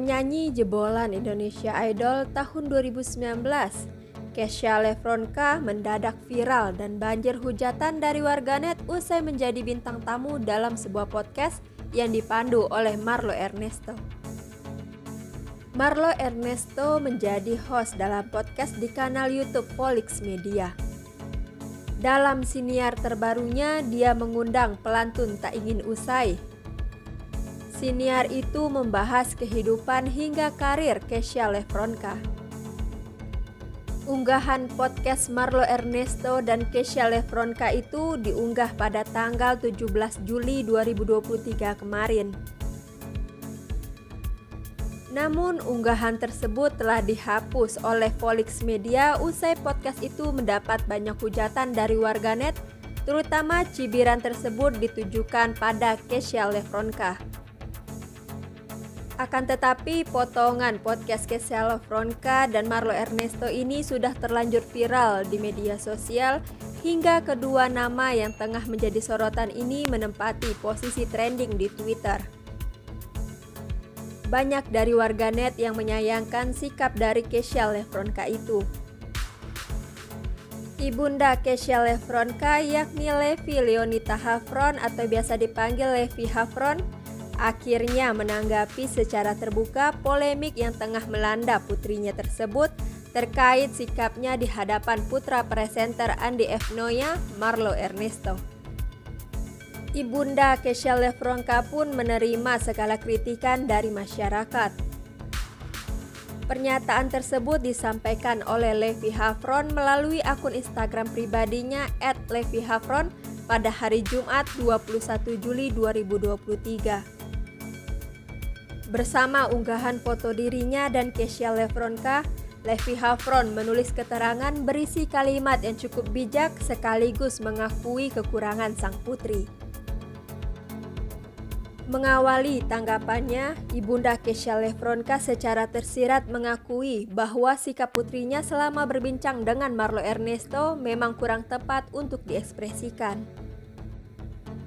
Penyanyi jebolan Indonesia Idol tahun 2019, Kesha Lefronka mendadak viral dan banjir hujatan dari warganet usai menjadi bintang tamu dalam sebuah podcast yang dipandu oleh Marlo Ernesto. Marlo Ernesto menjadi host dalam podcast di kanal YouTube Volix Media. Dalam siniar terbarunya, dia mengundang pelantun tak ingin usai. Siniar itu membahas kehidupan hingga karir Kesha Lefronka. Unggahan podcast Marlo Ernesto dan Kesha Lefronka itu diunggah pada tanggal 17 Juli 2023 kemarin. Namun unggahan tersebut telah dihapus oleh Volix Media usai podcast itu mendapat banyak hujatan dari warganet, terutama cibiran tersebut ditujukan pada Kesha Lefronka. Akan tetapi potongan podcast Kesha Lefronka dan Marlo Ernesto ini sudah terlanjur viral di media sosial hingga kedua nama yang tengah menjadi sorotan ini menempati posisi trending di Twitter. Banyak dari warganet yang menyayangkan sikap dari Kesha Lefronka itu. Ibunda Kesha Lefronka yakni Levi Leonita Hafron atau biasa dipanggil Levi Hafron akhirnya menanggapi secara terbuka polemik yang tengah melanda putrinya tersebut terkait sikapnya di hadapan putra presenter Andi F. Noya, Marlo Ernesto. Ibunda Kesha Lefronka pun menerima segala kritikan dari masyarakat. Pernyataan tersebut disampaikan oleh Levi Hafron melalui akun Instagram pribadinya @levihafron pada hari Jumat 21 Juli 2023. Bersama unggahan foto dirinya dan Kesha Lefronka, Levi Hafron menulis keterangan berisi kalimat yang cukup bijak sekaligus mengakui kekurangan sang putri. Mengawali tanggapannya, Ibunda Kesha Lefronka secara tersirat mengakui bahwa sikap putrinya selama berbincang dengan Marlo Ernesto memang kurang tepat untuk diekspresikan.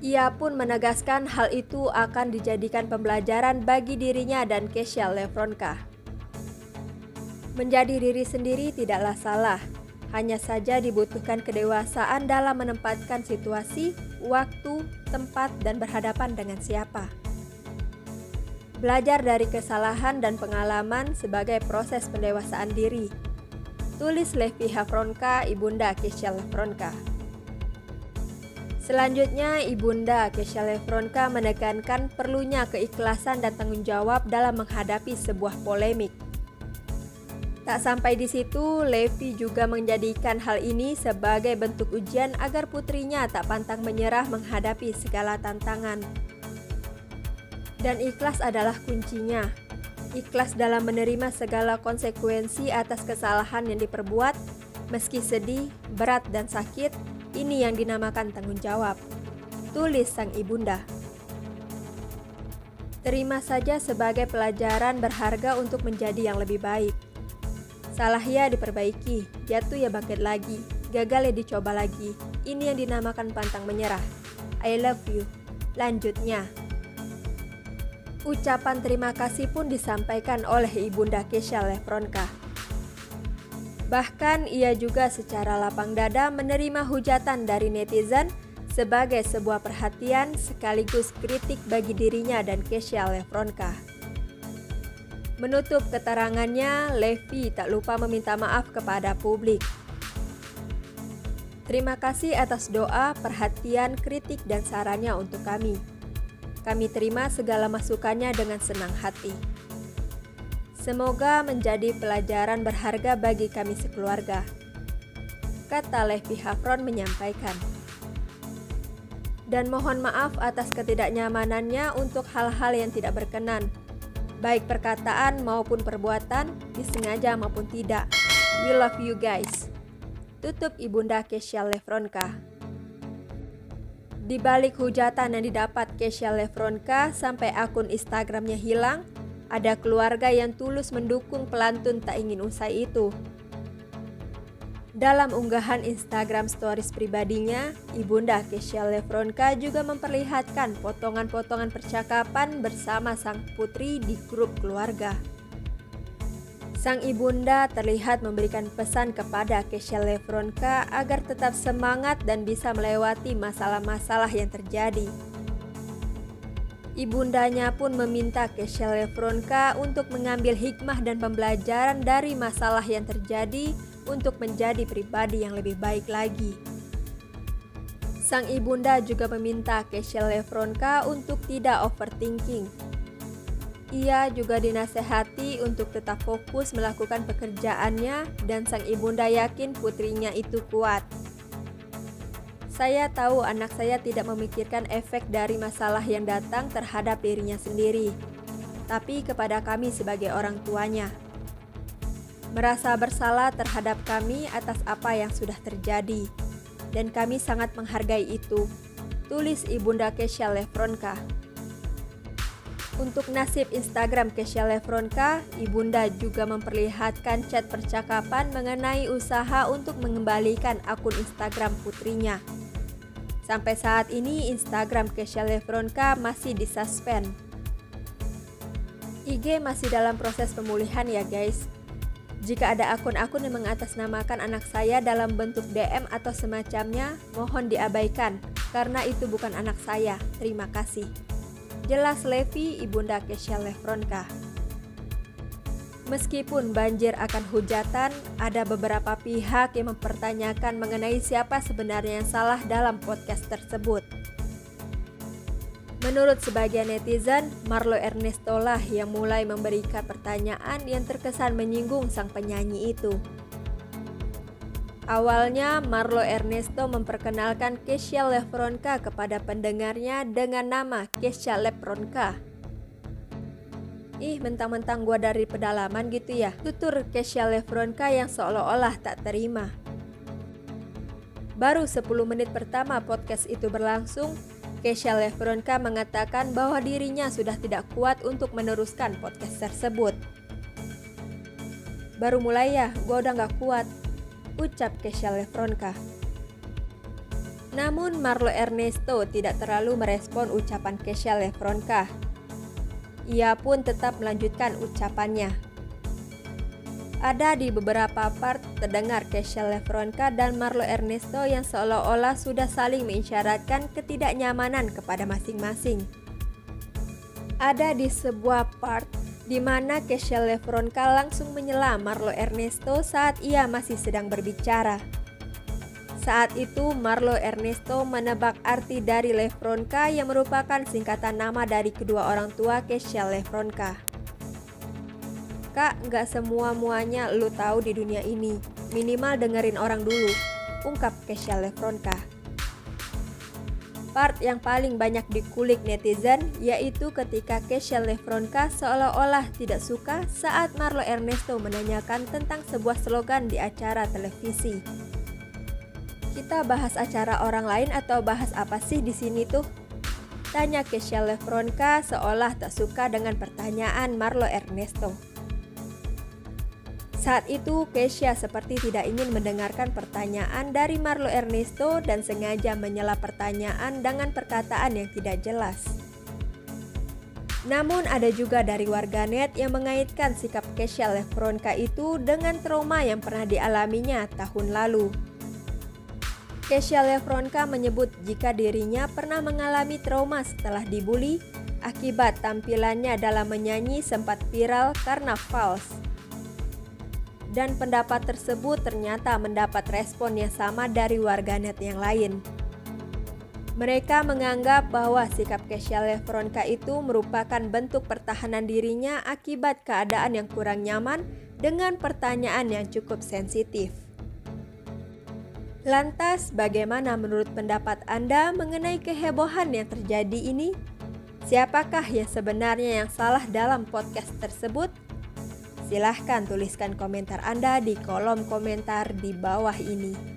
Ia pun menegaskan hal itu akan dijadikan pembelajaran bagi dirinya dan Kesha Lefronka. Menjadi diri sendiri tidaklah salah, hanya saja dibutuhkan kedewasaan dalam menempatkan situasi, waktu, tempat, dan berhadapan dengan siapa. Belajar dari kesalahan dan pengalaman sebagai proses pendewasaan diri. Tulis Levi Hafronka, Ibunda Kesha Lefronka. Selanjutnya, Ibunda Kesha Lefronka menekankan perlunya keikhlasan dan tanggung jawab dalam menghadapi sebuah polemik. Tak sampai di situ, Levi juga menjadikan hal ini sebagai bentuk ujian agar putrinya tak pantang menyerah menghadapi segala tantangan. Dan ikhlas adalah kuncinya. Ikhlas dalam menerima segala konsekuensi atas kesalahan yang diperbuat, meski sedih, berat, dan sakit. Ini yang dinamakan tanggung jawab, tulis sang ibunda. Terima saja sebagai pelajaran berharga untuk menjadi yang lebih baik. Salah ya diperbaiki, jatuh ya bangkit lagi, gagal ya dicoba lagi. Ini yang dinamakan pantang menyerah. I love you. Lanjutnya, ucapan terima kasih pun disampaikan oleh Ibunda Kesha Lefronka. Bahkan ia juga secara lapang dada menerima hujatan dari netizen sebagai sebuah perhatian sekaligus kritik bagi dirinya dan Kesha Lefronka. Menutup keterangannya, Levi tak lupa meminta maaf kepada publik. Terima kasih atas doa, perhatian, kritik, dan sarannya untuk kami. Kami terima segala masukannya dengan senang hati. Semoga menjadi pelajaran berharga bagi kami sekeluarga, kata Levi Hafron menyampaikan. Dan mohon maaf atas ketidaknyamanannya untuk hal-hal yang tidak berkenan, baik perkataan maupun perbuatan, disengaja maupun tidak. We love you guys. Tutup Ibunda Kesha Lefronka. Di balik hujatan yang didapat Kesha Lefronka sampai akun Instagramnya hilang, ada keluarga yang tulus mendukung pelantun tak ingin usai itu. Dalam unggahan Instagram Stories pribadinya, Ibunda Kesha Lefronka juga memperlihatkan potongan-potongan percakapan bersama sang putri di grup keluarga. Sang ibunda terlihat memberikan pesan kepada Kesha Lefronka agar tetap semangat dan bisa melewati masalah-masalah yang terjadi. Ibundanya pun meminta Kesha Lefronka untuk mengambil hikmah dan pembelajaran dari masalah yang terjadi untuk menjadi pribadi yang lebih baik lagi. Sang ibunda juga meminta Kesha Lefronka untuk tidak overthinking. Ia juga dinasehati untuk tetap fokus melakukan pekerjaannya dan sang ibunda yakin putrinya itu kuat. Saya tahu anak saya tidak memikirkan efek dari masalah yang datang terhadap dirinya sendiri, tapi kepada kami sebagai orang tuanya. Merasa bersalah terhadap kami atas apa yang sudah terjadi, dan kami sangat menghargai itu, tulis ibunda Kesha Lefronka. Untuk nasib Instagram Kesha Lefronka, ibunda juga memperlihatkan chat percakapan mengenai usaha untuk mengembalikan akun Instagram putrinya. Sampai saat ini Instagram Kesha Lefronka masih disuspend. IG masih dalam proses pemulihan ya guys. Jika ada akun-akun yang mengatasnamakan anak saya dalam bentuk DM atau semacamnya, mohon diabaikan karena itu bukan anak saya. Terima kasih. Jelas Levi, ibunda Kesha Lefronka. Meskipun banjir akan hujatan, ada beberapa pihak yang mempertanyakan mengenai siapa sebenarnya yang salah dalam podcast tersebut. Menurut sebagian netizen, Marlo Ernesto lah yang mulai memberikan pertanyaan yang terkesan menyinggung sang penyanyi itu. Awalnya, Marlo Ernesto memperkenalkan Kesha Lefronka kepada pendengarnya dengan nama Kesha Lefronka. Ih, mentang-mentang gua dari pedalaman gitu ya, tutur Kesha Lefronka yang seolah-olah tak terima. Baru 10 menit pertama podcast itu berlangsung, Kesha Lefronka mengatakan bahwa dirinya sudah tidak kuat untuk meneruskan podcast tersebut. Baru mulai ya, gua udah gak kuat, ucap Kesha Lefronka. Namun Marlo Ernesto tidak terlalu merespon ucapan Kesha Lefronka. Ia pun tetap melanjutkan ucapannya. Ada di beberapa part terdengar Kesha Lefronka dan Marlo Ernesto yang seolah-olah sudah saling mengisyaratkan ketidaknyamanan kepada masing-masing. Ada di sebuah part di mana Kesha Lefronka langsung menyela Marlo Ernesto saat ia masih sedang berbicara. Saat itu Marlo Ernesto menebak arti dari Lefronka yang merupakan singkatan nama dari kedua orang tua Kesha Lefronka. Kak, gak semua-muanya lu tahu di dunia ini, minimal dengerin orang dulu, ungkap Kesha Lefronka. Part yang paling banyak dikulik netizen yaitu ketika Kesha Lefronka seolah-olah tidak suka saat Marlo Ernesto menanyakan tentang sebuah slogan di acara televisi. Kita bahas acara orang lain atau bahas apa sih di sini tuh? Tanya Kesha Lefronka seolah tak suka dengan pertanyaan Marlo Ernesto. Saat itu Kesha seperti tidak ingin mendengarkan pertanyaan dari Marlo Ernesto dan sengaja menyela pertanyaan dengan perkataan yang tidak jelas. Namun ada juga dari warganet yang mengaitkan sikap Kesha Lefronka itu dengan trauma yang pernah dialaminya tahun lalu. Kesha Lefronka menyebut jika dirinya pernah mengalami trauma setelah dibully akibat tampilannya dalam menyanyi sempat viral karena false. Dan pendapat tersebut ternyata mendapat respon yang sama dari warganet yang lain. Mereka menganggap bahwa sikap Kesha Lefronka itu merupakan bentuk pertahanan dirinya akibat keadaan yang kurang nyaman dengan pertanyaan yang cukup sensitif. Lantas, bagaimana menurut pendapat Anda mengenai kehebohan yang terjadi ini? Siapakah yang sebenarnya yang salah dalam podcast tersebut? Silahkan tuliskan komentar Anda di kolom komentar di bawah ini.